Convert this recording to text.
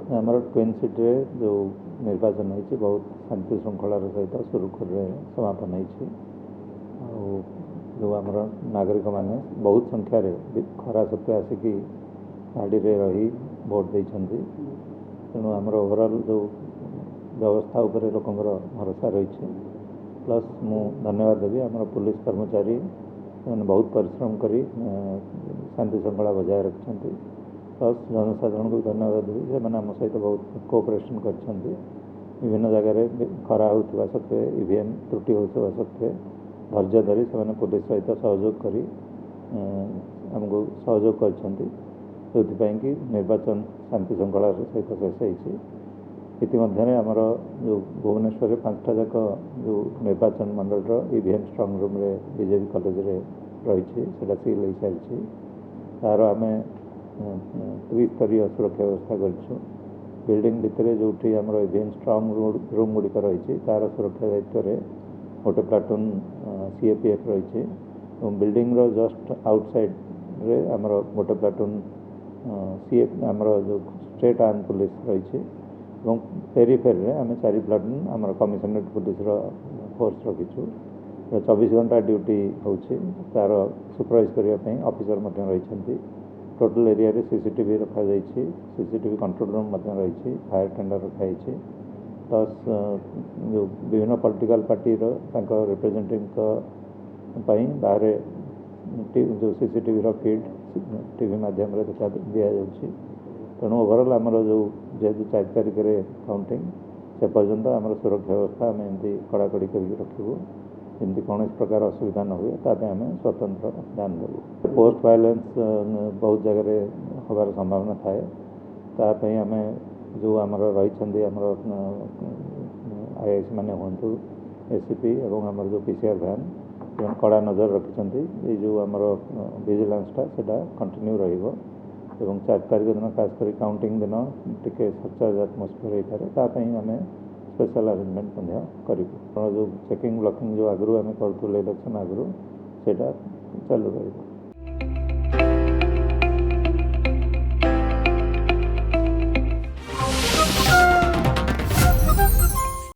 आमर twin city जो निर्वाचन होती बहुत शांति श्रृंखलार सहित सुरुखुर समापन होती जो आमर नागरिक माने बहुत संख्यार खरा सत्वे आसिकी गाड़ी रे रही भोट देते तेणु आमर ओवरऑल जो व्यवस्था उपर लोकंर भरोसा रही प्लस मु धन्यवाद देवी आमर पुलिस कर्मचारी बहुत परिश्रम करी शांति श्रृंखला बजाय रखिंट प्लस जनसाधारण को धन्यवाद देवी से आम सहित बहुत कोऑपरेशन कर विभिन्न जगार खरा होता सत्वे ईवीएम त्रुटि होता सत्वे धैर्य धरी से पुलिस सहित सहयोग करी आमको सहयोग कर निर्वाचन शांति श्रृंखला सहित शेष होती इतिमध्य आमर जो भुवनेश्वर 5टा जाक जो निर्वाचन मंडल ईवीएम स्ट्रंग रूम रे बीजेपी कॉलेज रे रही सील हो सारी तार आम त्रिस्तरीय सुरक्षा व्यवस्था कर बिल्डिंग भितर जो आम ईवीएम स्ट्रंग रूम गुड़िक रही तार सुरक्षा दायित्व में गोटे प्लाटून सीएपीएफ रही बिल्डिंग जस्ट आउटसाइड रे आमर गोटे प्लाटून सीएफ आमर जो स्टेट आर्म पुलिस रही पेरीफेरी रे आम 4 प्लाटून आमर कमिशनरेट पुलिस फोर्स रखीचु 24 घंटा ड्यूटी होची तार सुपरवाइज करने ऑफिसर रही टोटल एरिया रे सीसीटीवी रखा जाइए सीसीटीवी कंट्रोल रूम रही फायर टेंडर रखाई प्लस जो विभिन्न पॉलिटिकल पार्टी रिप्रेजेंटेटिव बाहर जो सीसीटीवी फीड टीवी माध्यम देखा दि जाऊँगी तेणु ओवरऑल आमर जो जेहतु 4 तारिख में काउंटिंग से पर्यंत आमर सुरक्षा व्यवस्था आम एमती कड़ाकड़ी कर रखू जमी कौन प्रकार असुविधा न हुए ताप आम स्वतंत्र ध्यान देवु पोस्ट वायलेंस बहुत जगह हबार संभावना थाए ताप आम जो आमर रही आमर आईएएस माने हूँ एसीपी एवं आमर जो पीसीआर वैन कड़ा नजर रखिंट जो आमर विजिलेंसटा से कंटिन्यू रहिबो एवं 4 तारिख दिन खास कर काउंटिंग दिन टिके सरचार्ज आटमोस्फियर होता है तापाई आम स्पेशल अरेंजमेंट करूँ जो चेकिंग ब्लॉकिंग जो आगु आम करूँ इलेक्शन आगु से चालू रही।